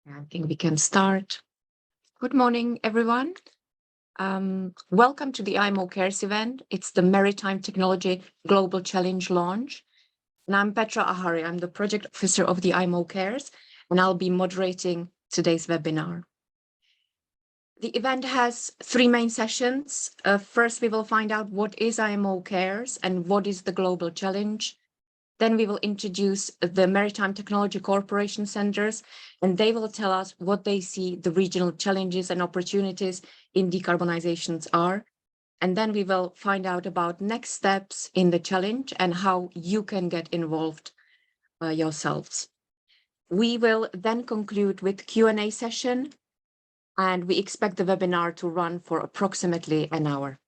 I think we can start. Good morning, everyone. Welcome to the IMO CARES event. It's the Maritime Technology Global Challenge launch. And I'm Petra Ahari. I'm the project officer of the IMO CARES, and I'll be moderating today's webinar. The event has three main sessions. First, we will find out what is IMO CARES and what is the Global Challenge. Then we will introduce the Maritime Technology Cooperation Centers, and they will tell us what they see the regional challenges and opportunities in decarbonizations are. And then we will find out about next steps in the challenge and how you can get involved yourselves. We will then conclude with Q&A session, and we expect the webinar to run for approximately an hour.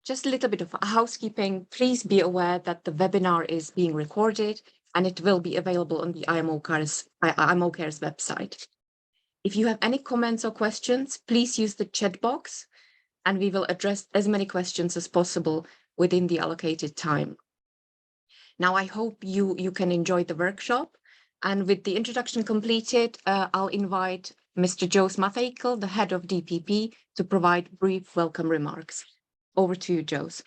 Just a little bit of housekeeping. Please be aware that the webinar is being recorded and it will be available on the IMO CARES website. If you have any comments or questions, please use the chat box and we will address as many questions as possible within the allocated time. Now, I hope you can enjoy the workshop. And with the introduction completed, I'll invite Mr. Jos Matthijkel, the head of DPP, to provide brief welcome remarks. Over to you, Jos.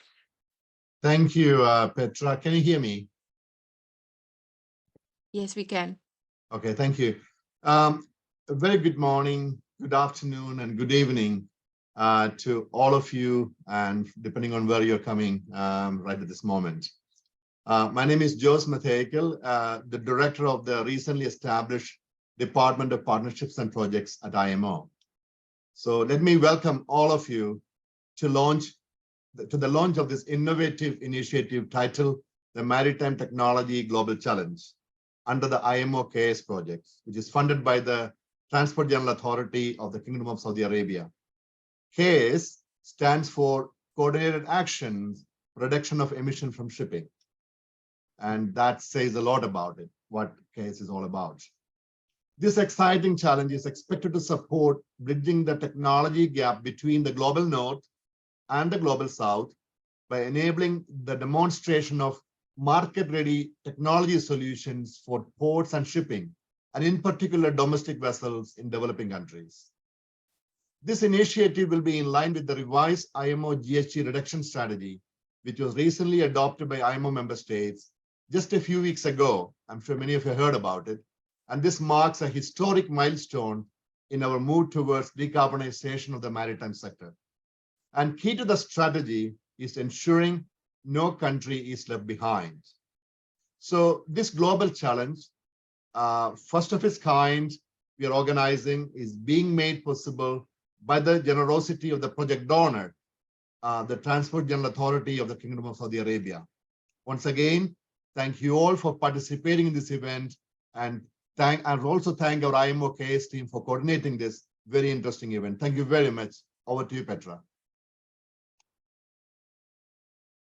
Thank you, Petra. Can you hear me? Yes, we can. Okay, thank you. A very good morning, good afternoon, and good evening to all of you, and depending on where you're coming right at this moment. My name is Jos Matthijkel, the director of the recently established Department of Partnerships and Projects at IMO. So let me welcome all of you to the launch of this innovative initiative titled the Maritime Technology Global Challenge under the IMO CARES project, which is funded by the Transport General Authority of the Kingdom of Saudi Arabia. CARES stands for Coordinated Actions, Reduction of Emission from Shipping. And that says a lot about it, what CARES is all about. This exciting challenge is expected to support bridging the technology gap between the global north and the global south by enabling the demonstration of market-ready technology solutions for ports and shipping, and in particular domestic vessels in developing countries. This initiative will be in line with the revised IMO GHG reduction strategy, which was recently adopted by IMO member states just a few weeks ago. I'm sure many of you heard about it. And this marks a historic milestone in our move towards decarbonization of the maritime sector. And key to the strategy is ensuring no country is left behind. So this global challenge, first of its kind, we are organizing, is being made possible by the generosity of the project donor, the Transport General Authority of the Kingdom of Saudi Arabia. Once again, thank you all for participating in this event, and also thank our IMO CARES team for coordinating this very interesting event. Thank you very much. Over to you, Petra.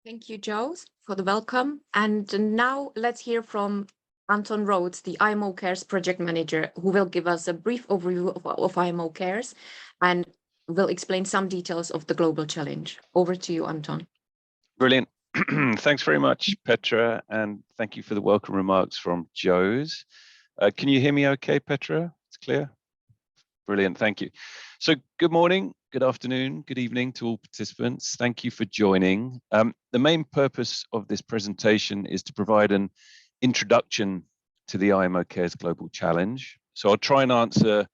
Thank you, Jos, for the welcome. And now let's hear from Anton Rhodes, the IMO CARES project manager, who will give us a brief overview of IMO CARES and will explain some details of the global challenge. Over to you, Anton. Brilliant. Thanks very much, Petra, and thank you for the welcome remarks from Jos. Can you hear me okay, Petra? It's clear? Brilliant, thank you. So good morning, good afternoon, good evening to all participants. Thank you for joining. The main purpose of this presentation is to provide an introduction to the IMO CARES Global Challenge. So I'll try and answer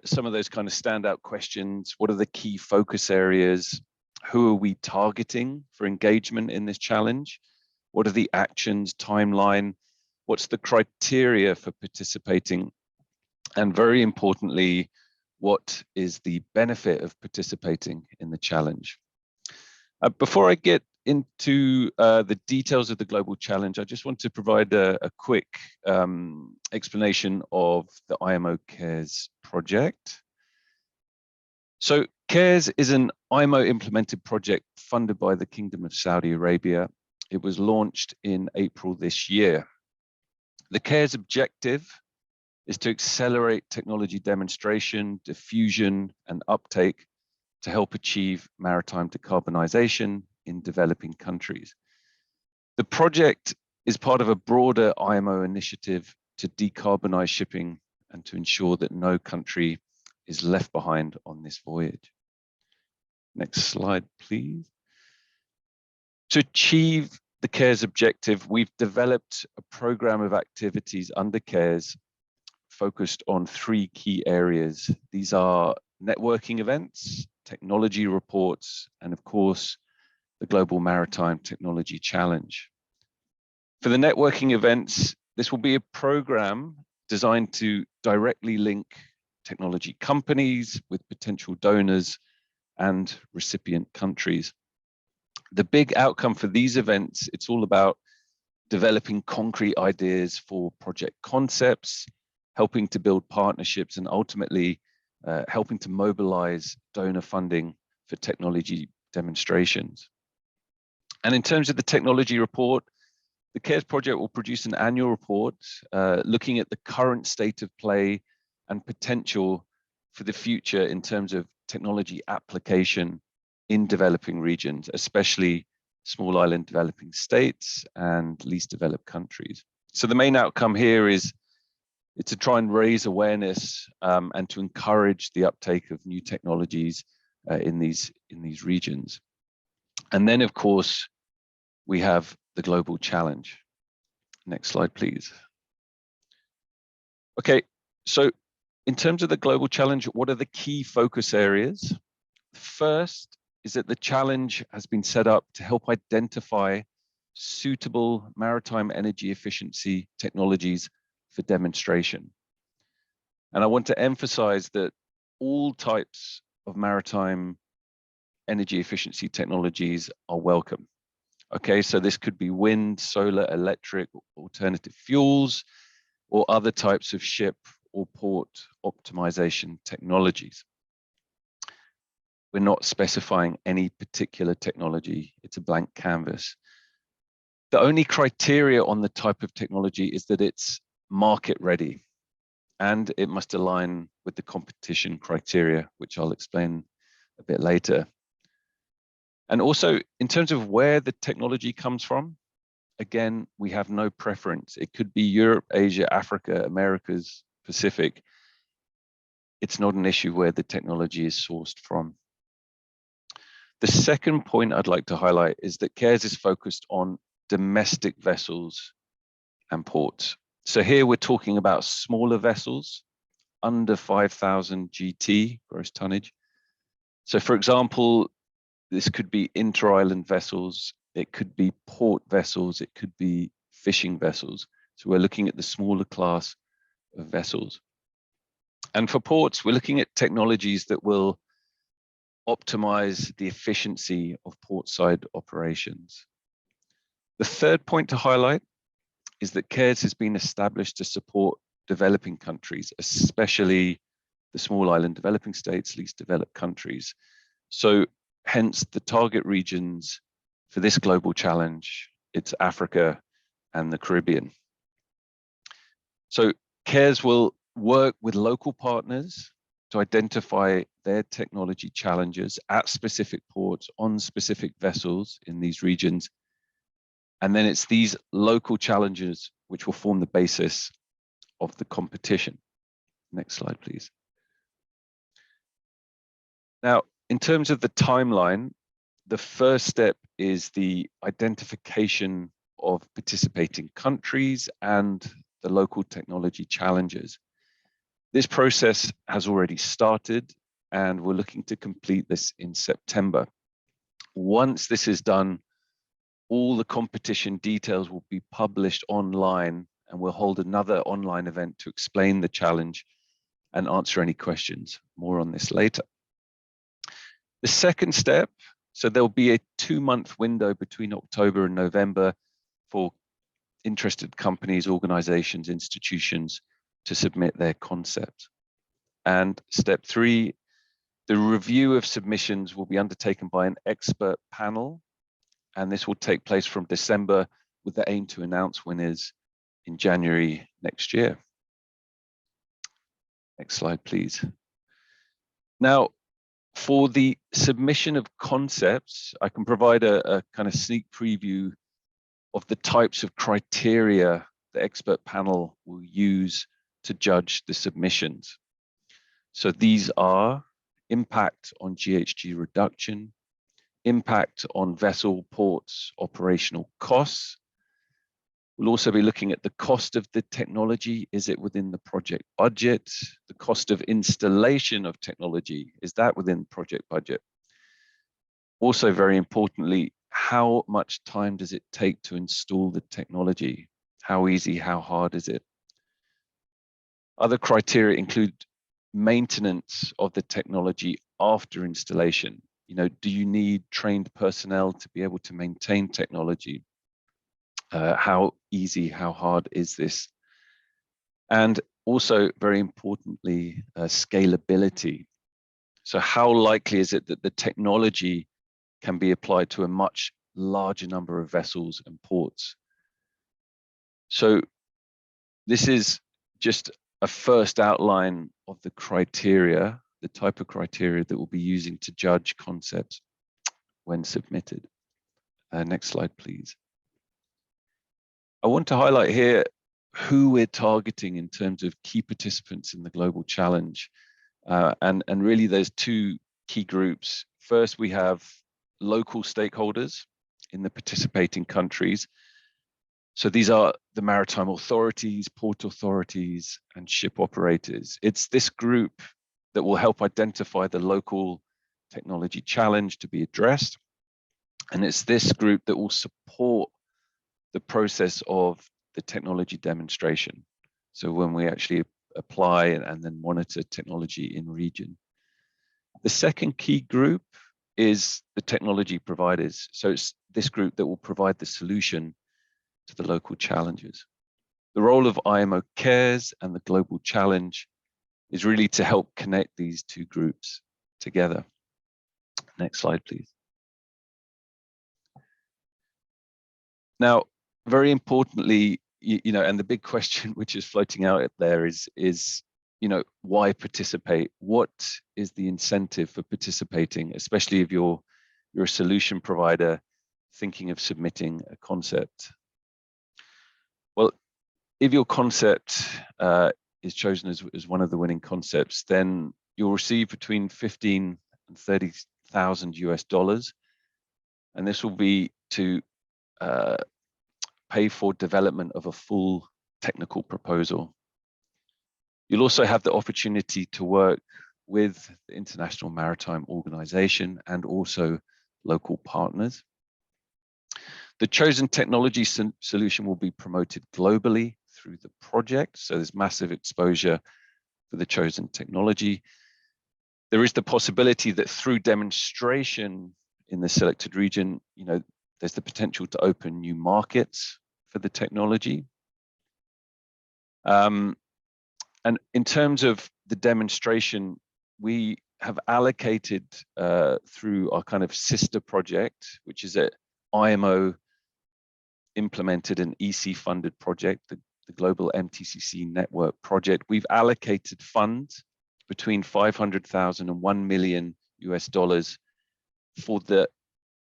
some of those kind of standout questions. What are the key focus areas? Who are we targeting for engagement in this challenge? What are the actions, timeline? What's the criteria for participating? And very importantly, what is the benefit of participating in the challenge? Before I get into the details of the global challenge, I just want to provide a quick explanation of the IMO CARES project. So CARES is an IMO implemented project funded by the Kingdom of Saudi Arabia. It was launched in April this year. The CARES objective is to accelerate technology demonstration, diffusion, and uptake to help achieve maritime decarbonization in developing countries. The project is part of a broader IMO initiative to decarbonize shipping and to ensure that no country is left behind on this voyage. Next slide, please. To achieve the CARES objective, we've developed a program of activities under CARES focused on 3 key areas. These are networking events, technology reports, and of course, the Global Maritime Technology Challenge. For the networking events, this will be a program designed to directly link technology companies with potential donors and recipient countries. The big outcome for these events, it's all about developing concrete ideas for project concepts, helping to build partnerships, and ultimately helping to mobilize donor funding for technology demonstrations. And in terms of the technology report, the CARES project will produce an annual report looking at the current state of play and potential for the future in terms of technology application in developing regions, especially small island developing states and least developed countries. So the main outcome here is to try and raise awareness and to encourage the uptake of new technologies in these regions. And then, of course, we have the global challenge. Next slide, please. Okay, so in terms of the global challenge, what are the key focus areas? First is that the challenge has been set up to help identify suitable maritime energy efficiency technologies for demonstration. And I want to emphasize that all types of maritime energy efficiency technologies are welcome. Okay, so this could be wind, solar, electric, alternative fuels, or other types of ship or port optimization technologies. We're not specifying any particular technology. It's a blank canvas. The only criteria on the type of technology is that it's market ready and it must align with the competition criteria, which I'll explain a bit later. And also, in terms of where the technology comes from, again, we have no preference. It could be Europe, Asia, Africa, Americas, Pacific. It's not an issue where the technology is sourced from. The second point I'd like to highlight is that CARES is focused on domestic vessels and ports. So here we're talking about smaller vessels, under 5,000 GT, gross tonnage. So for example, this could be inter-island vessels, it could be port vessels, it could be fishing vessels. So we're looking at the smaller class of vessels. And for ports, we're looking at technologies that will optimize the efficiency of portside operations. The third point to highlight is that CARES has been established to support developing countries, especially the small island developing states, least developed countries. So hence the target regions for this global challenge, it's Africa and the Caribbean. So CARES will work with local partners to identify their technology challenges at specific ports on specific vessels in these regions. And then it's these local challenges which will form the basis of the competition. Next slide, please. Now, in terms of the timeline, the first step is the identification of participating countries and the local technology challenges. This process has already started and we're looking to complete this in September. Once this is done, all the competition details will be published online and we'll hold another online event to explain the challenge and answer any questions. More on this later. The second step, so there'll be a 2-month window between October and November for interested companies, organizations, institutions to submit their concept. And step 3, the review of submissions will be undertaken by an expert panel, and this will take place from December with the aim to announce winners in January next year. Next slide, please. Now, for the submission of concepts, I can provide a kind of sneak preview of the types of criteria the expert panel will use to judge the submissions. So these are impact on GHG reduction, impact on vessel ports operational costs. We'll also be looking at the cost of the technology. Is it within the project budget? The cost of installation of technology, is that within project budget? Also, very importantly, how much time does it take to install the technology? How easy, how hard is it? Other criteria include maintenance of the technology after installation. You know, do you need trained personnel to be able to maintain technology? How easy, how hard is this? And also, very importantly, scalability. So how likely is it that the technology can be applied to a much larger number of vessels and ports? So this is just a first outline of the criteria, the type of criteria that we'll be using to judge concepts when submitted. Next slide, please. I want to highlight here who we're targeting in terms of key participants in the global challenge. And really there's two key groups. First, we have local stakeholders in the participating countries. So these are the maritime authorities, port authorities, and ship operators. It's this group that will help identify the local technology challenge to be addressed. And it's this group that will support the process of the technology demonstration. So when we actually apply and then monitor technology in region. The second key group is the technology providers. So it's this group that will provide the solution to the local challenges. The role of IMO CARES and the global challenge is really to help connect these two groups together. Next slide, please. Now, very importantly, you know, and the big question which is floating out there is, you know, why participate? What is the incentive for participating, especially if you're a solution provider thinking of submitting a concept? Well, if your concept is chosen as one of the winning concepts, then you'll receive between $15,000 and $30,000 US, and this will be to pay for development of a full technical proposal. You'll also have the opportunity to work with the International Maritime Organization and also local partners. The chosen technology solution will be promoted globally through the project, so there's massive exposure for the chosen technology. There is the possibility that through demonstration in the selected region, you know, there's the potential to open new markets for the technology. And in terms of the demonstration, we have allocated through our kind of sister project, which is at IMO implemented an EC funded project, the global MTCC network project. We've allocated funds between $500,000 and $1 million US for the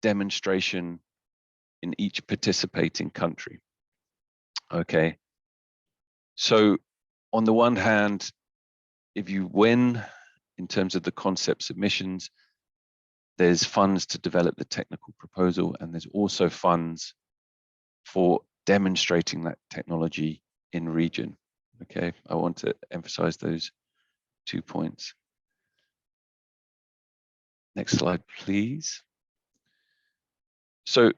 demonstration in each participating country. Okay, so on the one hand, if you win in terms of the concept submissions, there's funds to develop the technical proposal, and there's also funds for demonstrating that technology in region. Okay, I want to emphasize those 2 points. Next slide, please. So,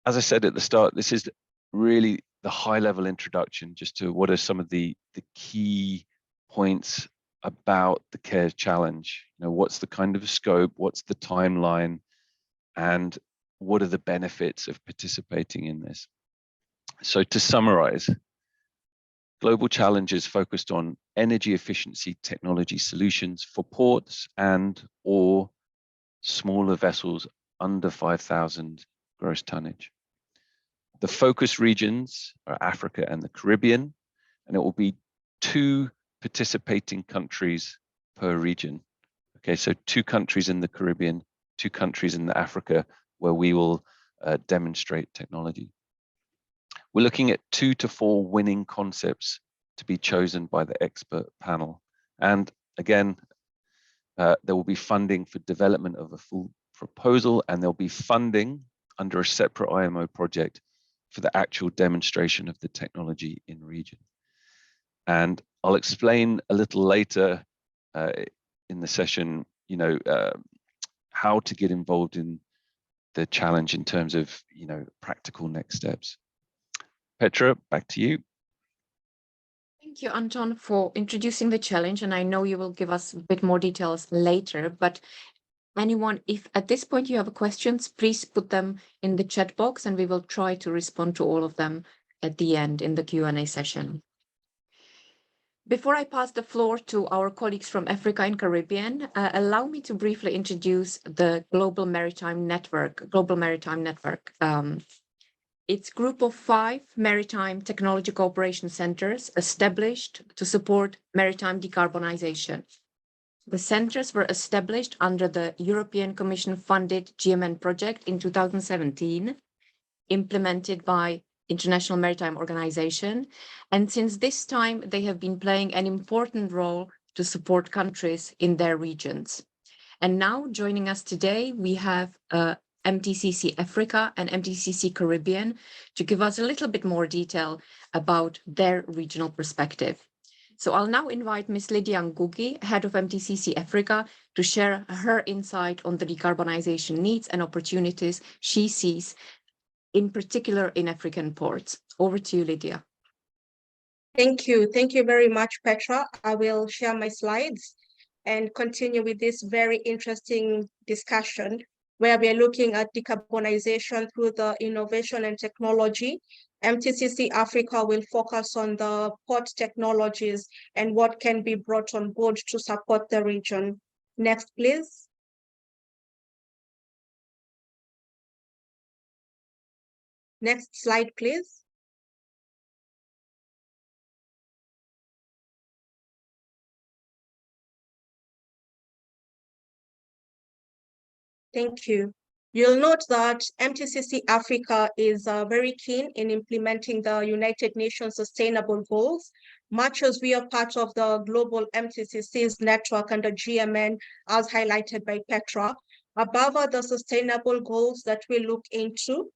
as I said at the start, this is really the high-level introduction just to what are some of the key points about the CARES challenge. You know, what's the kind of scope, what's the timeline, and what are the benefits of participating in this? So to summarize, global challenge is focused on energy efficiency technology solutions for ports and or smaller vessels under 5,000 gross tonnage. The focus regions are Africa and the Caribbean, and it will be 2 participating countries per region. Okay, so 2 countries in the Caribbean, 2 countries in the Africa, where we will demonstrate technology. We're looking at 2 to 4 winning concepts to be chosen by the expert panel. And again, there will be funding for development of a full proposal, and there'll be funding under a separate IMO project for the actual demonstration of the technology in region. And I'll explain a little later in the session, how to get involved in the challenge in terms of, practical next steps. Petra, back to you. Thank you, Anton, for introducing the challenge. And I know you will give us a bit more details later, but anyone, if at this point you have questions, please put them in the chat box and we will try to respond to all of them at the end in the Q&A session. Before I pass the floor to our colleagues from Africa and Caribbean, allow me to briefly introduce the Global Maritime Network. It's a group of 5 maritime technology cooperation centers established to support maritime decarbonization. The centers were established under the European Commission-funded GMN project in 2017, implemented by International Maritime Organization, and since this time they have been playing an important role to support countries in their regions. And now joining us today, we have MTCC Africa and MTCC Caribbean to give us a little bit more detail about their regional perspective. So I'll now invite Ms. Lydia Ngugi, head of MTCC Africa, to share her insight on the decarbonization needs and opportunities she sees, in particular in African ports. Over to you, Lydia. Thank you. Thank you very much, Petra. I will share my slides and continue with this very interesting discussion where we are looking at decarbonization through the innovation and technology. MTCC Africa will focus on the port technologies and what can be brought on board to support the region. Next, please. Next slide, please. Thank you. You'll note that MTCC Africa is very keen in implementing the United Nations Sustainable Goals, much as we are part of the global MTCC's network under GMN, as highlighted by Petra. Above are the sustainable goals that we look into.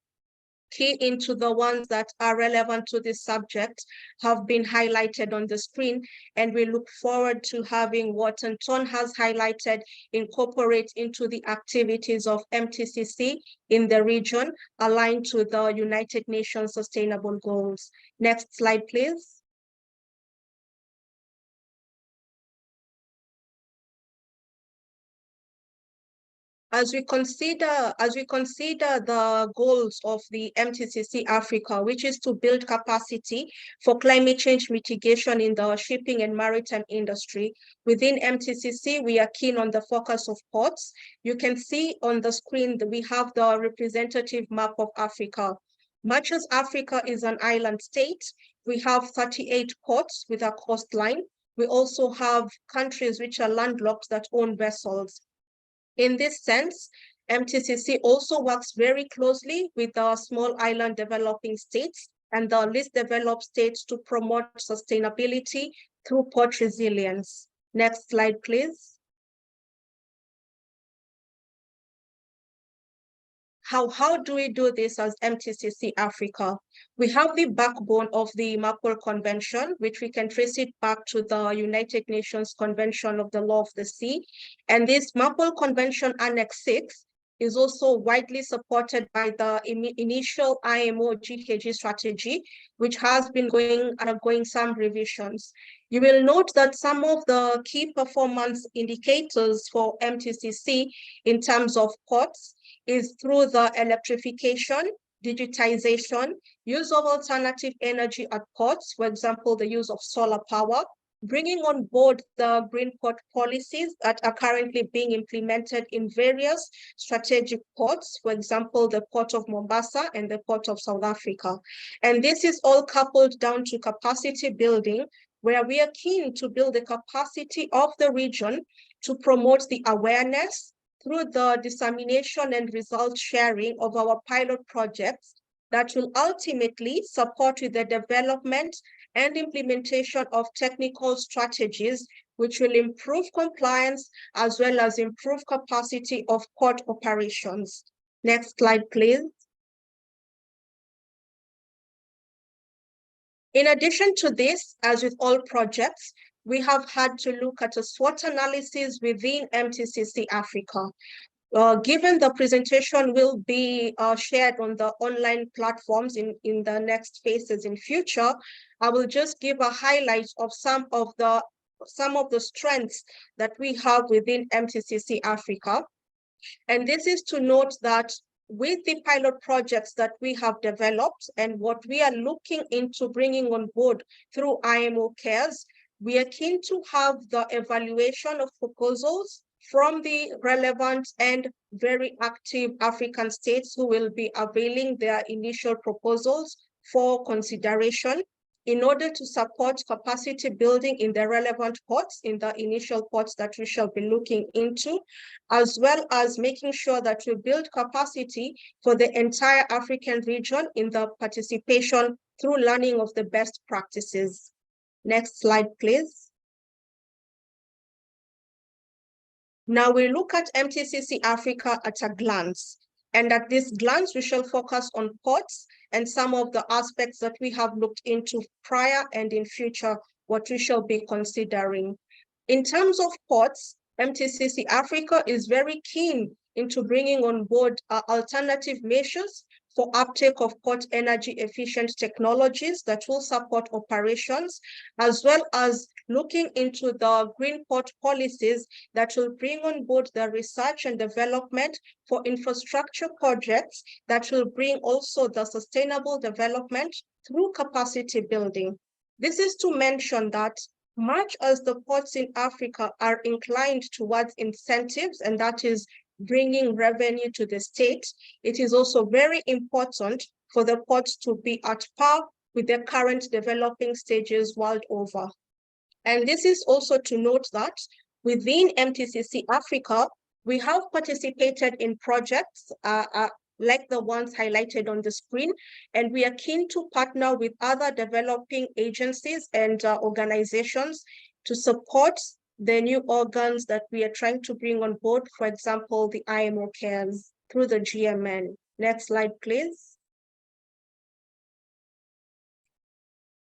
Key into the ones that are relevant to this subject have been highlighted on the screen, and we look forward to having what Anton has highlighted incorporate into the activities of MTCC in the region, aligned to the United Nations Sustainable Goals. Next slide, please. As we consider the goals of the MTCC Africa, which is to build capacity for climate change mitigation in the shipping and maritime industry, within MTCC, we are keen on the focus of ports. You can see on the screen that we have the representative map of Africa. Much as Africa is an island state, we have 38 ports with a coastline. We also have countries which are landlocked that own vessels. In this sense, MTCC also works very closely with the small island developing states and the least developed states to promote sustainability through port resilience. Next slide, please. How do we do this as MTCC Africa? We have the backbone of the MARPOL Convention, which we can trace it back to the United Nations Convention of the Law of the Sea. And this MARPOL Convention Annex 6 is also widely supported by the initial IMO GHG strategy, which has been undergoing some revisions. You will note that some of the key performance indicators for MTCC in terms of ports is through the electrification, digitization, use of alternative energy at ports, for example, the use of solar power, bringing on board the green port policies that are currently being implemented in various strategic ports, for example, the Port of Mombasa and the Port of South Africa. And this is all coupled down to capacity building, where we are keen to build the capacity of the region to promote the awareness through the dissemination and result sharing of our pilot projects that will ultimately support with the development and implementation of technical strategies which will improve compliance as well as improve capacity of port operations. Next slide, please. In addition to this, as with all projects, we have had to look at a SWOT analysis within MTCC Africa. Given the presentation will be shared on the online platforms in the next phases in future, I will just give a highlight of some of the strengths that we have within MTCC Africa. And this is to note that with the pilot projects that we have developed and what we are looking into bringing on board through IMO CARES, we are keen to have the evaluation of proposals from the relevant and very active African states who will be availing their initial proposals for consideration in order to support capacity building in the relevant ports, in the initial ports that we shall be looking into, as well as making sure that we build capacity for the entire African region in the participation through learning of the best practices. Next slide, please. Now we look at MTCC Africa at a glance. And at this glance, we shall focus on ports and some of the aspects that we have looked into prior and in future, what we shall be considering. In terms of ports, MTCC Africa is very keen into bringing on board alternative measures for uptake of port energy efficient technologies that will support operations, as well as looking into the green port policies that will bring on board the research and development for infrastructure projects that will bring also the sustainable development through capacity building. This is to mention that much as the ports in Africa are inclined towards incentives, and that is bringing revenue to the state, it is also very important for the ports to be at par with their current developing stages world over. And this is also to note that within MTCC Africa, we have participated in projects like the ones highlighted on the screen, and we are keen to partner with other developing agencies and organizations to support the new organs that we are trying to bring on board, for example, the IMO CARES through the GMN. Next slide, please.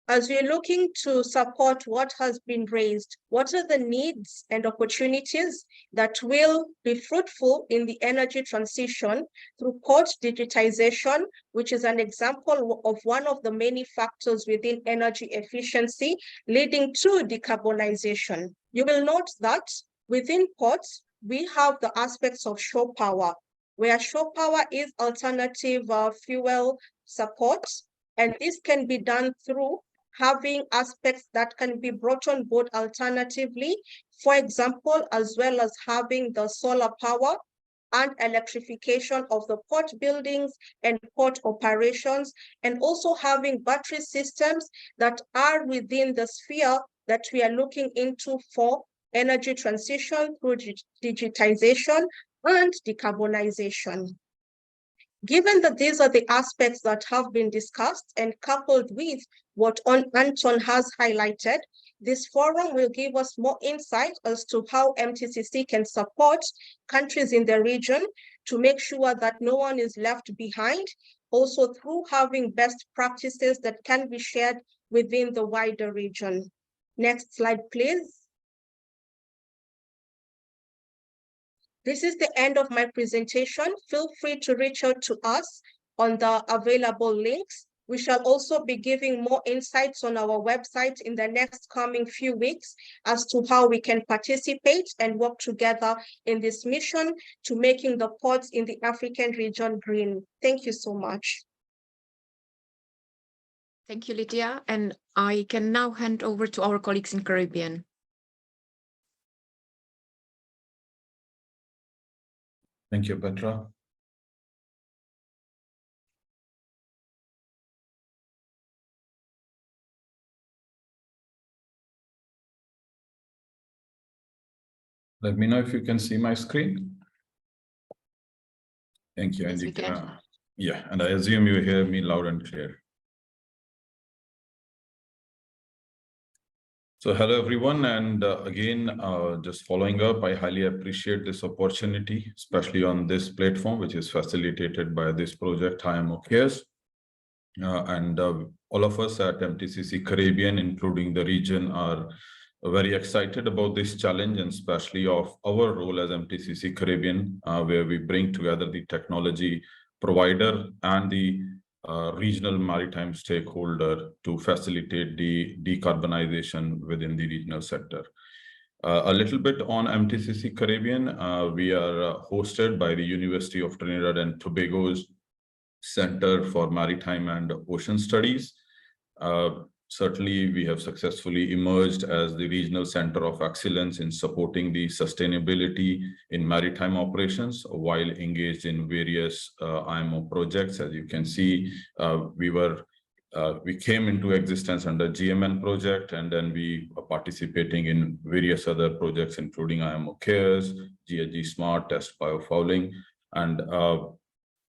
As we're looking to support what has been raised, what are the needs and opportunities that will be fruitful in the energy transition through port digitization, which is an example of one of the many factors within energy efficiency leading to decarbonization. You will note that within ports, we have the aspects of shore power, where shore power is alternative fuel support, and this can be done through having aspects that can be brought on board alternatively, for example, as well as having the solar power and electrification of the port buildings and port operations, and also having battery systems that are within the sphere that we are looking into for energy transition through digitization and decarbonization. Given that these are the aspects that have been discussed and coupled with what Anton has highlighted, this forum will give us more insight as to how MTCC can support countries in the region to make sure that no one is left behind, also through having best practices that can be shared within the wider region. Next slide, please. This is the end of my presentation. Feel free to reach out to us on the available links. We shall also be giving more insights on our website in the next coming few weeks as to how we can participate and work together in this mission to making the ports in the African region green. Thank you so much. Thank you, Lydia. And I can now hand over to our colleagues in Caribbean. Thank you, Petra. Let me know if you can see my screen. Thank you. Yes, And we can. Yeah, and I assume you hear me loud and clear. So hello everyone, and again, just following up, I highly appreciate this opportunity, especially on this platform, which is facilitated by this project, IMO CARES. All of us at MTCC Caribbean, including the region, are very excited about this challenge, and especially of our role as MTCC Caribbean, where we bring together the technology provider and the regional maritime stakeholder to facilitate the decarbonization within the regional sector. A little bit on MTCC Caribbean, we are hosted by the University of Trinidad and Tobago's Center for Maritime and Ocean Studies. Certainly, we have successfully emerged as the regional center of excellence in supporting the sustainability in maritime operations while engaged in various IMO projects. As you can see, we came into existence under GMN project, and then we are participating in various other projects, including IMO CARES, GHG Smart, Test Biofouling, and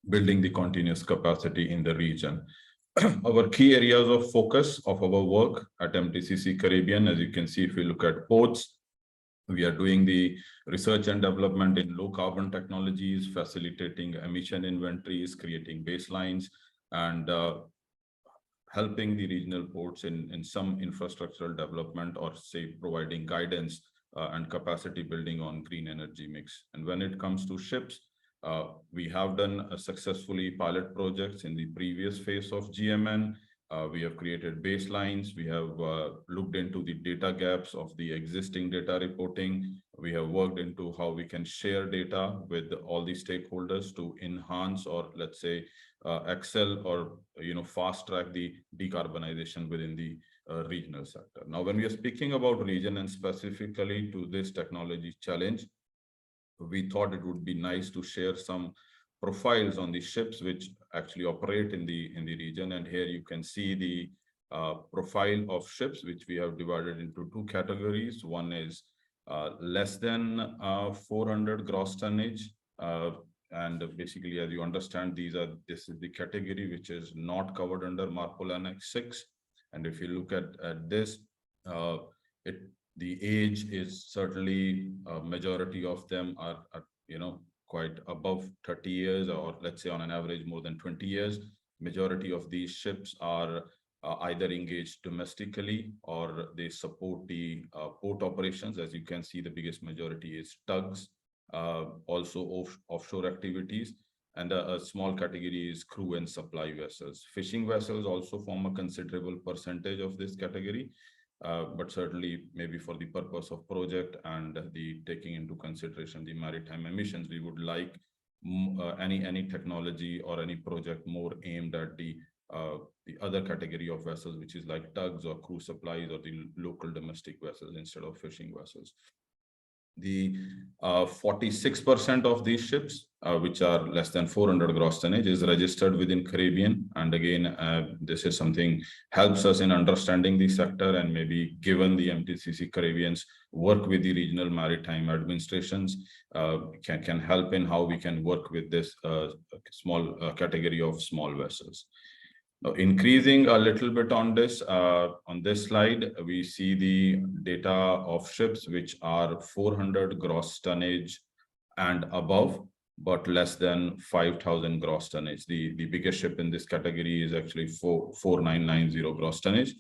building the continuous capacity in the region. Our key areas of focus of our work at MTCC Caribbean, as you can see, if we look at ports, we are doing the research and development in low carbon technologies, facilitating emission inventories, creating baselines, and helping the regional ports in some infrastructural development, or say providing guidance and capacity building on green energy mix. And when it comes to ships, we have done successfully pilot projects in the previous phase of GMN. We have created baselines. We have looked into the data gaps of the existing data reporting. We have worked into how we can share data with all the stakeholders to enhance, or let's say excel, or fast track the decarbonization within the regional sector. Now, when we are speaking about region and specifically to this technology challenge, we thought it would be nice to share some profiles on the ships which actually operate in the region. And here you can see the profile of ships, which we have divided into two categories. One is less than 400 gross tonnage. And basically, as you understand, this is the category which is not covered under MARPOL Annex 6. And if you look at this, the age is certainly a majority of them are quite above 30 years, or let's say on an average more than 20 years. Majority of these ships are either engaged domestically or they support the port operations. As you can see, the biggest majority is tugs, also offshore activities, and a small category is crew and supply vessels. Fishing vessels also form a considerable percentage of this category. But certainly, maybe for the purpose of project and the taking into consideration the maritime emissions, we would like any technology or any project more aimed at the other category of vessels, which is like tugs or crew supplies or the local domestic vessels instead of fishing vessels. The 46% of these ships, which are less than 400 gross tonnage, is registered within Caribbean. And again, this is something helps us in understanding the sector, and maybe given the MTCC Caribbean's work with the regional maritime administrations, can help in how we can work with this small category of small vessels. Now, increasing a little bit on this slide, we see the data of ships which are 400 gross tonnage and above, but less than 5,000 gross tonnage. The biggest ship in this category is actually 4990 gross tonnage.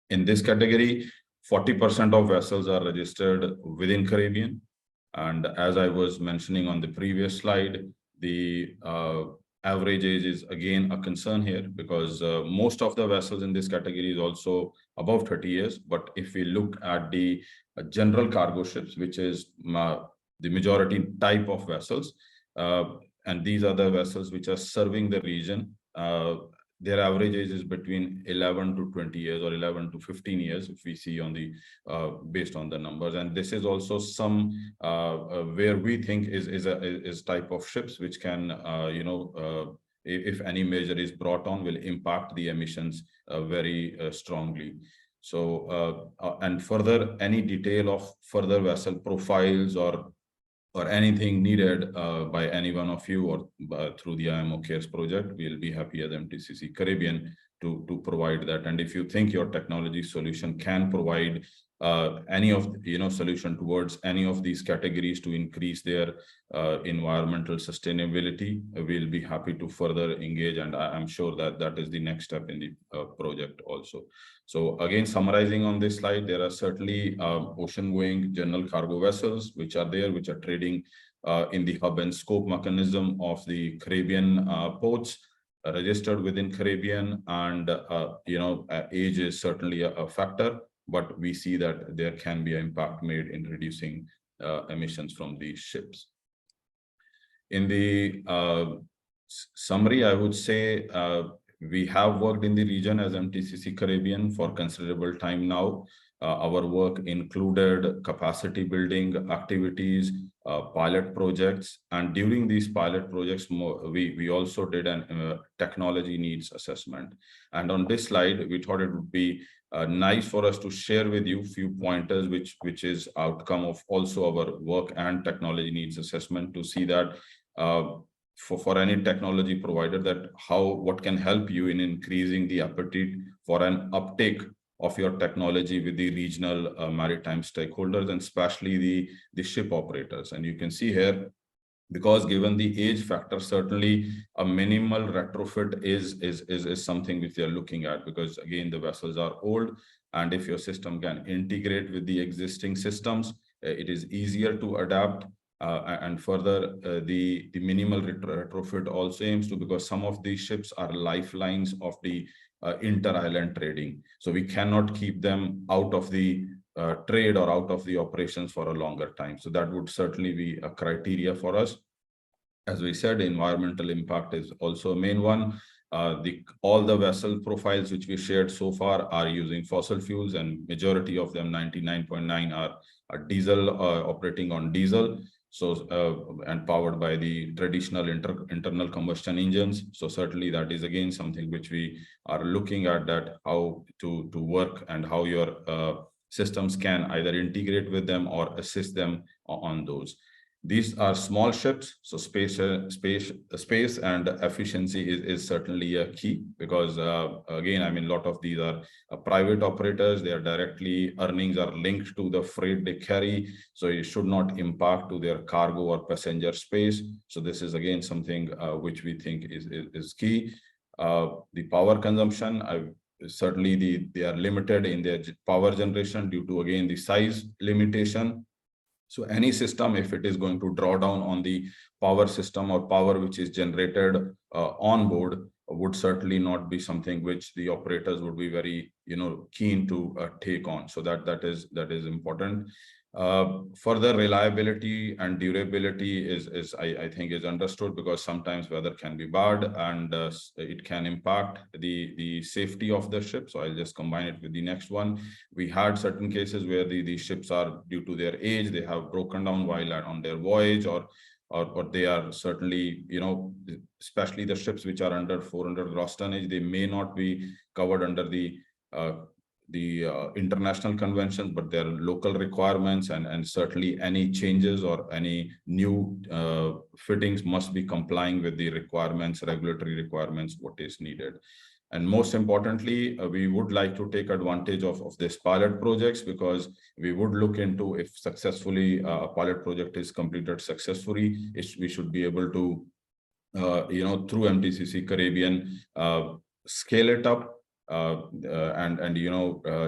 In this category, 40% of vessels are registered within Caribbean. And as I was mentioning on the previous slide, the average age is again a concern here, because most of the vessels in this category is also above 30 years. But if we look at the general cargo ships, which is the majority type of vessels, and these are the vessels which are serving the region, their average age is between 11 to 20 years or 11 to 15 years, if we see on the based on the numbers. And this is also some where we think is type of ships which can if any measure is brought on, will impact the emissions very strongly. So and further, any detail of further vessel profiles or or anything needed by any one of you or through the IMO CARES project, we'll be happy as MTCC Caribbean to provide that. And if you think your technology solution can provide any of solution towards any of these categories to increase their environmental sustainability, we'll be happy to further engage, and I'm sure that that is the next step in the project also. So again, summarizing on this slide, there are certainly ocean-going general cargo vessels which are there, which are trading in the hub and spoke mechanism of the Caribbean ports, registered within Caribbean, and age is certainly a factor, but we see that there can be an impact made in reducing emissions from these ships. In the summary, I would say we have worked in the region as MTCC Caribbean for considerable time now. Our work included capacity building activities, pilot projects, and during these pilot projects, we also did an technology needs assessment. And on this slide, we thought it would be nice for us to share with you a few pointers, which is outcome of also our work and technology needs assessment, to see that for any technology provider, that what can help you in increasing the appetite for an uptake of your technology with the regional maritime stakeholders, and especially the ship operators. And you can see here, because given the age factor, certainly a minimal retrofit is something which they are looking at, because again, the vessels are old, and if your system can integrate with the existing systems, it is easier to adapt. And further, the minimal retrofit also aims to, because some of these ships are lifelines of the inter-island trading. So we cannot keep them out of the trade or out of the operations for a longer time. So that would certainly be a criteria for us. As we said, environmental impact is also a main one. All the vessel profiles which we shared so far are using fossil fuels, and majority of them, 99.9, are diesel, operating on diesel. So and powered by the traditional internal combustion engines. So certainly that is again something which we are looking at, that how to work and how your systems can either integrate with them or assist them on those. These are small ships, so space and efficiency is certainly a key, because again, I mean, a lot of these are private operators. Their directly earnings are linked to the freight they carry, so it should not impact to their cargo or passenger space. So this is again something which we think is key. The power consumption, certainly they are limited in their power generation due to, again, the size limitation. So any system, if it is going to draw down on the power system or power which is generated on board, would certainly not be something which the operators would be very keen to take on. So that is important. Further, reliability and durability is I think is understood, because sometimes weather can be bad, and it can impact the safety of the ship. So I'll just combine it with the next one. We had certain cases where the ships are, due to their age, they have broken down while on their voyage, or they are certainly, especially the ships which are under 400 gross tonnage, they may not be covered under the international conventions, but there are local requirements, and certainly any changes or any new fittings must be complying with the requirements, regulatory requirements, what is needed. And most importantly, we would like to take advantage of this pilot projects, because we would look into, if successfully a pilot project is completed successfully, we should be able to, through MTCC Caribbean, scale it up, and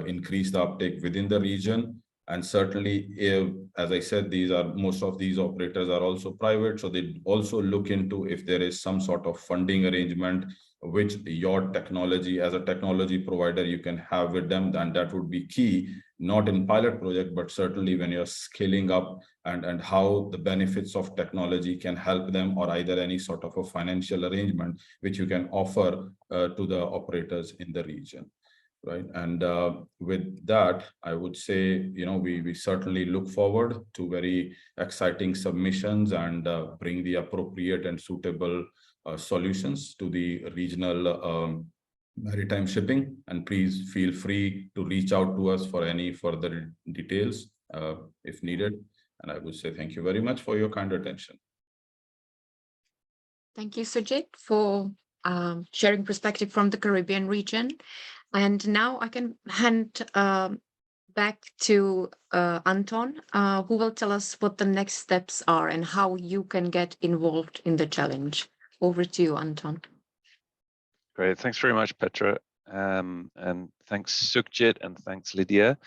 increase the uptake within the region. And certainly, as I said, most of these operators are also private, so they also look into if there is some sort of funding arrangement which your technology, as a technology provider, you can have with them, and that would be key, not in pilot project, but certainly when you're scaling up, and how the benefits of technology can help them, or either any sort of a financial arrangement which you can offer to the operators in the region, right? And with that, I would say, we certainly look forward to very exciting submissions, and bring the appropriate and suitable solutions to the regional maritime shipping. And please feel free to reach out to us for any further details if needed. And I would say thank you very much for your kind attention. Thank you, Sujit, for sharing perspective from the Caribbean region. And now I can hand back to Anton, who will tell us what the next steps are and how you can get involved in the challenge. Over to you, Anton. Great, thanks very much, Petra. And thanks, Sujit, and thanks, Lydia.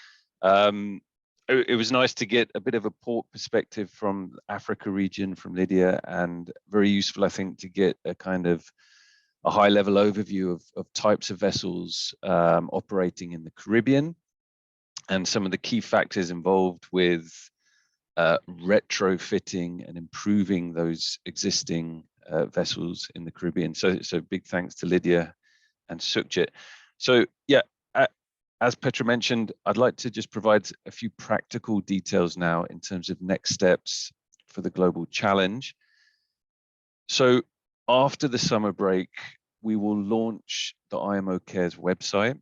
It was nice to get a bit of a port perspective from the Africa region from Lydia, and very useful, I think, to get a kind of a high-level overview of types of vessels operating in the Caribbean and some of the key factors involved with retrofitting and improving those existing vessels in the Caribbean. So big thanks to Lydia and Sujit. So yeah, as Petra mentioned, I'd like to just provide a few practical details now in terms of next steps for the global challenge. So after the summer break, we will launch the IMO CARES website.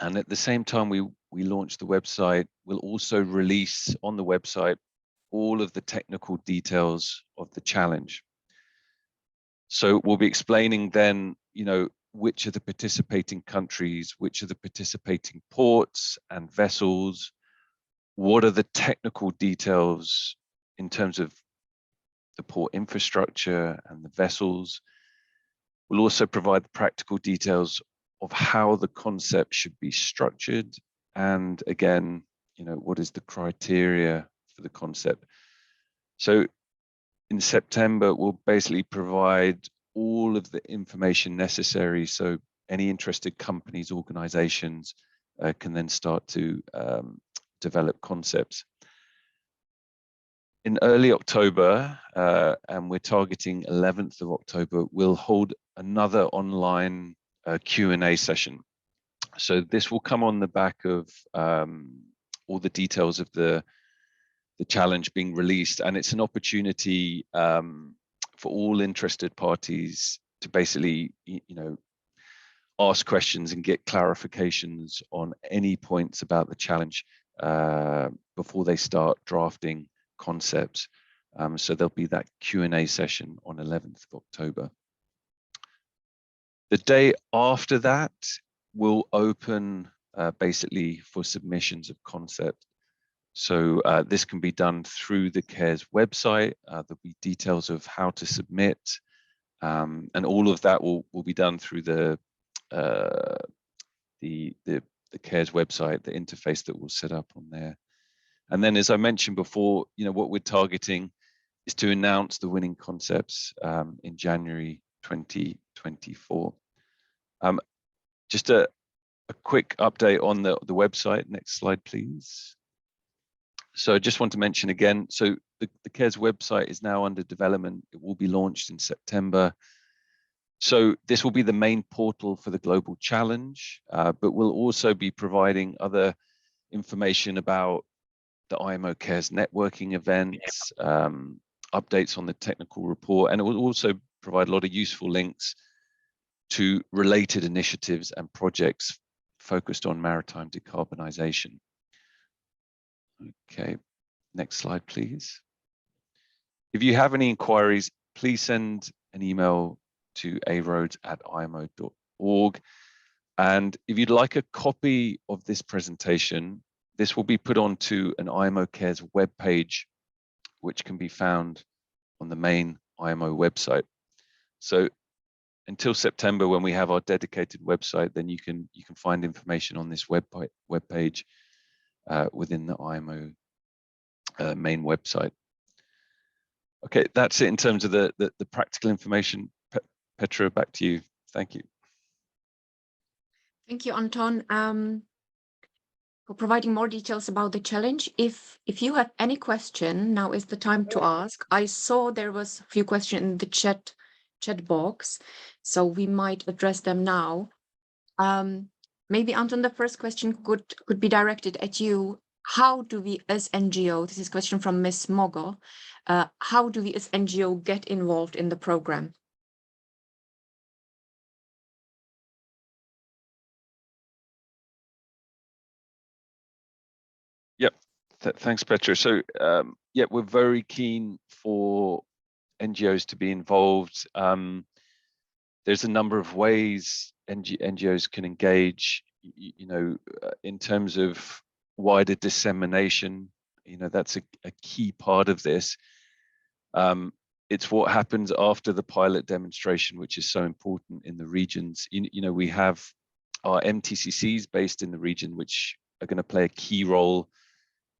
And at the same time we launch the website, we'll also release on the website all of the technical details of the challenge. So we'll be explaining then, which are the participating countries, which are the participating ports and vessels, what are the technical details in terms of the port infrastructure and the vessels. We'll also provide the practical details of how the concept should be structured, and again, what is the criteria for the concept. So in September, we'll basically provide all of the information necessary so any interested companies, organizations can then start to develop concepts. In early October, and we're targeting 11th of October, we'll hold another online Q&A session. So this will come on the back of all the details of the challenge being released, and it's an opportunity for all interested parties to basically, ask questions and get clarifications on any points about the challenge before they start drafting concepts. So there'll be that Q&A session on 11th of October. The day after that, we'll open basically for submissions of concept. So this can be done through the CARES website. There'll be details of how to submit, and all of that will be done through the CARES website, the interface that we'll set up on there. And then, as I mentioned before, what we're targeting is to announce the winning concepts in January 2024. Just a quick update on the website. Next slide, please. So I just want to mention again, so the CARES website is now under development. It will be launched in September. So this will be the main portal for the global challenge, but we'll also be providing other information about the IMO CARES networking events, updates on the technical report, and it will also provide a lot of useful links to related initiatives and projects focused on maritime decarbonization. Okay, next slide, please. If you have any inquiries, please send an email to aroads@imo.org. And if you'd like a copy of this presentation, this will be put onto an IMO CARES webpage, which can be found on the main IMO website. So until September, when we have our dedicated website, then you can find information on this webpage within the IMO main website. Okay, that's it in terms of the practical information. Petra, back to you. Thank you. Thank you, Anton, for providing more details about the challenge. If you have any question, now is the time to ask. I saw there was a few questions in the chat box, so we might address them now. Maybe, Anton, the first question could be directed at you. How do we as NGO, this is a question from Ms. Mogo, how do we as NGO get involved in the program? Yep, thanks, Petra. So yeah, we're very keen for NGOs to be involved. There's a number of ways NGOs can engage, in terms of wider dissemination. That's a key part of this. It's what happens after the pilot demonstration, which is so important in the regions. We have our MTCCs based in the region, which are going to play a key role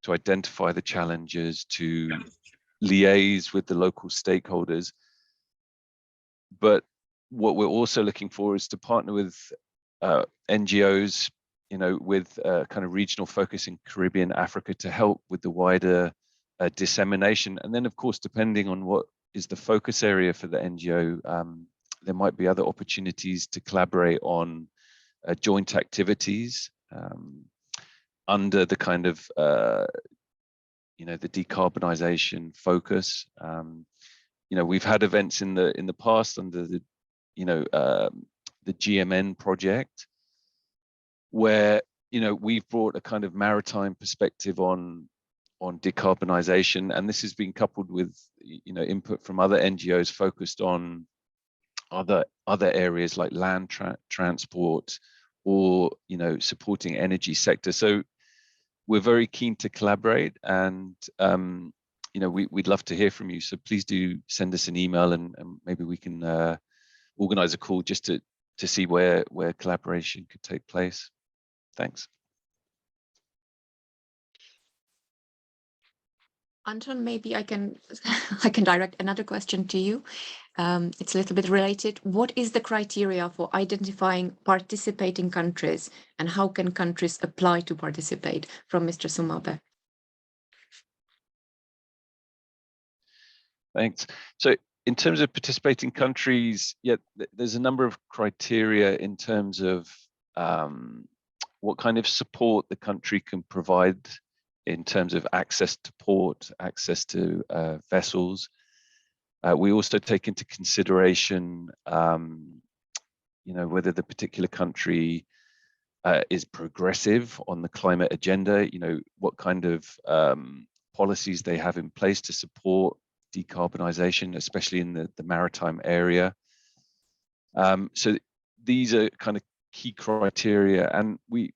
to identify the challenges, to liaise with the local stakeholders. But what we're also looking for is to partner with NGOs, with kind of regional focus in Caribbean, Africa, to help with the wider dissemination. And then, of course, depending on what is the focus area for the NGO, there might be other opportunities to collaborate on joint activities under the kind of, the decarbonization focus. We've had events in the past under the GMN project, where we've brought a kind of maritime perspective on decarbonization, and this has been coupled with input from other NGOs focused on other areas like land transport, or supporting energy sector. So we're very keen to collaborate, and we'd love to hear from you. So please do send us an email, and maybe we can organize a call just to see where collaboration could take place. Thanks. Anton, maybe I can direct another question to you. It's a little bit related. What is the criteria for identifying participating countries, and how can countries apply to participate? From Mr. Sumabe. Thanks. So in terms of participating countries, there's a number of criteria in terms of what kind of support the country can provide in terms of access to port, access to vessels. We also take into consideration, whether the particular country is progressive on the climate agenda, what kind of policies they have in place to support decarbonization, especially in the maritime area. So these are kind of key criteria, and we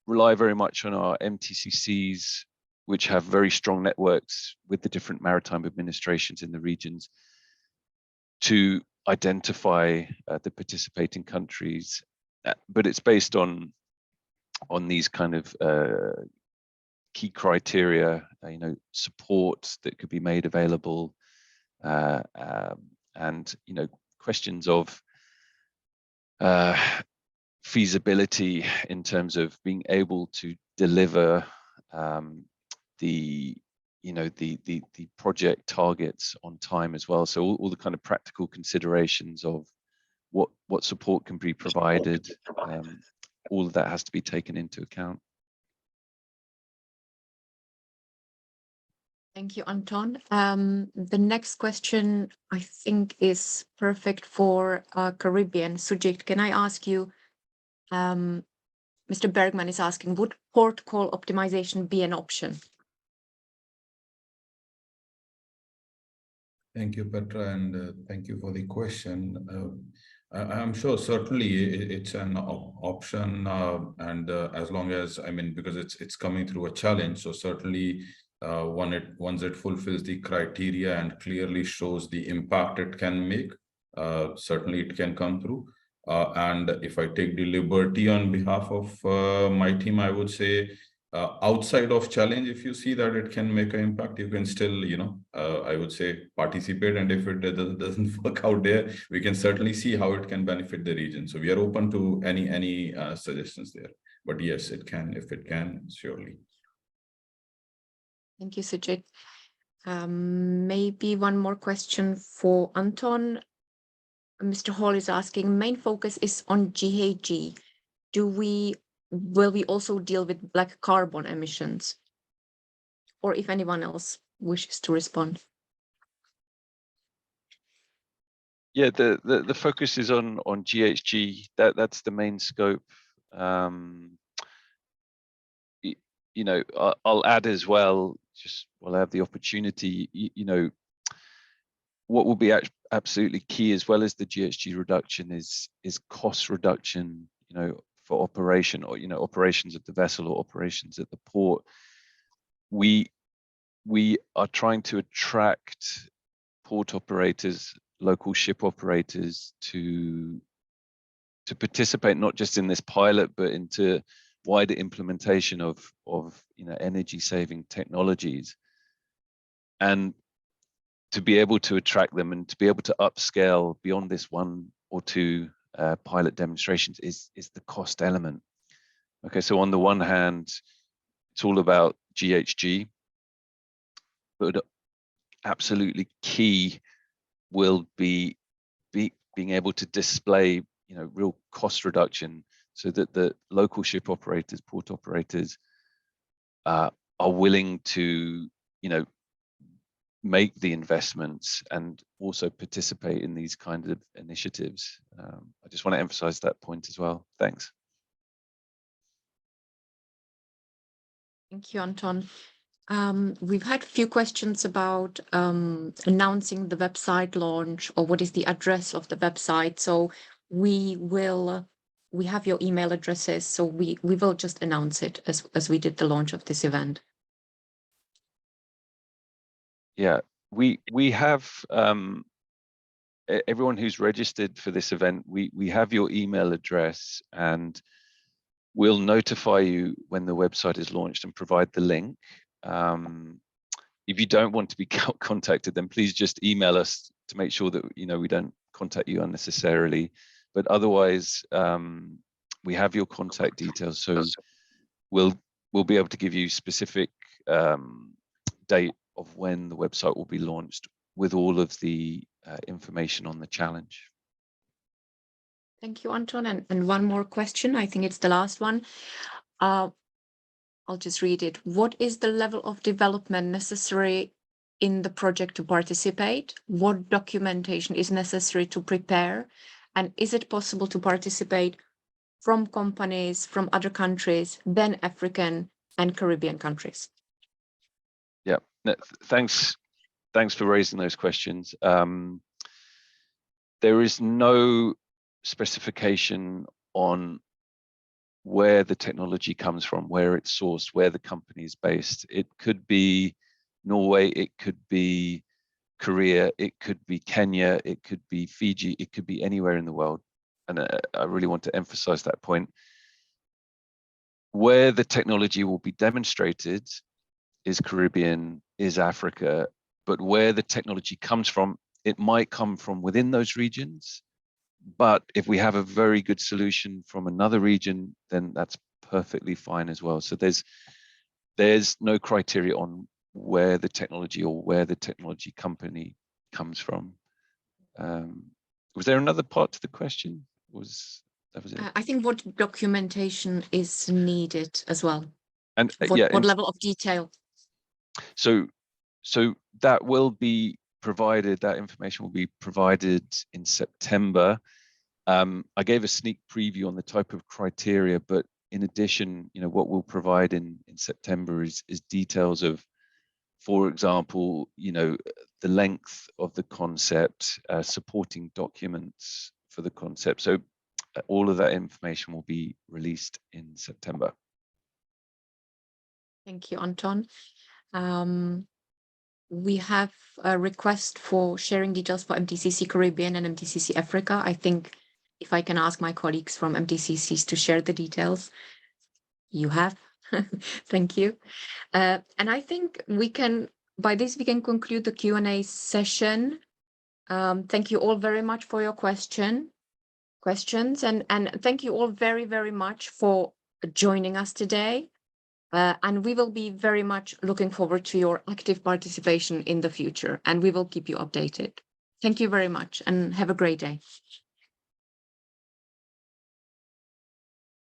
rely very much on our MTCCs, which have very strong networks with the different maritime administrations in the regions, to identify the participating countries. But it's based on these kind of key criteria, support that could be made available, and questions of feasibility in terms of being able to deliver the project targets on time as well. So all the kind of practical considerations of what support can be provided, all of that has to be taken into account. Thank you, Anton. The next question, I think, is perfect for Caribbean. Sujit, can I ask you, Mr. Bergman is asking, would port call optimization be an option? Thank you, Petra, and thank you for the question. I'm sure certainly it's an option, and as long as, because it's coming through a challenge, so certainly once it fulfills the criteria and clearly shows the impact it can make, certainly it can come through. And if I take the liberty on behalf of my team, I would say, outside of challenge, if you see that it can make an impact, you can still, I would say, participate. And if it doesn't work out there, we can certainly see how it can benefit the region. So we are open to any suggestions there. But yes, it can, if it can, surely. Thank you, Sujit. Maybe one more question for Anton. Mr. Hall is asking, main focus is on GHG. Will we also deal with black carbon emissions? Or if anyone else wishes to respond. Yeah, the focus is on GHG. That's the main scope. I'll add as well, just while I have the opportunity, you know, what will be absolutely key, as well as the GHG reduction, is cost reduction, you know, for operation, or, you know, operations of the vessel or operations at the port. We are trying to attract port operators, local ship operators to participate not just in this pilot, but into wider implementation of you know, energy saving technologies, and to be able to attract them and to be able to upscale beyond this 1 or 2 pilot demonstrations is the cost element. Okay, so on the one hand, it's all about GHG, but absolutely key will be being able to display, you know, real cost reduction, so that the local ship operators, port operators, are willing to, you know, make the investments and also participate in these kinds of initiatives. I just want to emphasize that point as well. Thanks. Thank you, Anton. We've had a few questions about announcing the website launch, or what is the address of the website. So we have your email addresses, so we will just announce it as we did the launch of this event. Yeah, we have everyone who's registered for this event, we have your email address, and we'll notify you when the website is launched and provide the link. If you don't want to be contacted, then please just email us to make sure that, you know, we don't contact you unnecessarily. But otherwise, we have your contact details, so we'll be able to give you specific date of when the website will be launched, with all of the information on the challenge. Thank you, Anton. And one more question, I think it's the last one. I'll just read it. What is the level of development necessary in the project to participate? What documentation is necessary to prepare? And is it possible to participate from companies from other countries than African and Caribbean countries? Yeah, thanks for raising those questions. There is no specification on where the technology comes from, where it's sourced, where the company is based. It could be Norway, it could be Korea, it could be Kenya, it could be Fiji, it could be anywhere in the world. And I really want to emphasize that point. Where the technology will be demonstrated is Caribbean, is Africa, but where the technology comes from, it might come from within those regions. But if we have a very good solution from another region, then that's perfectly fine as well. So there's no criteria on where the technology or where the technology company comes from. Was there another part to the question? That was it? I think what documentation is needed as well. And what level of detail? So that will be provided, that information will be provided in September. I gave a sneak preview on the type of criteria, but in addition, you know, what we'll provide in September is details of, for example, you know, the length of the concept, supporting documents for the concept. So all of that information will be released in September. Thank you, Anton. We have a request for sharing details for MTCC Caribbean and MTCC Africa. I think if I can ask my colleagues from MTCCs to share the details, you have. Thank you. And I think by this we can conclude the Q&A session. Thank you all very much for your questions, and thank you all very, very much for joining us today. And we will be very much looking forward to your active participation in the future, and we will keep you updated. Thank you very much and have a great day.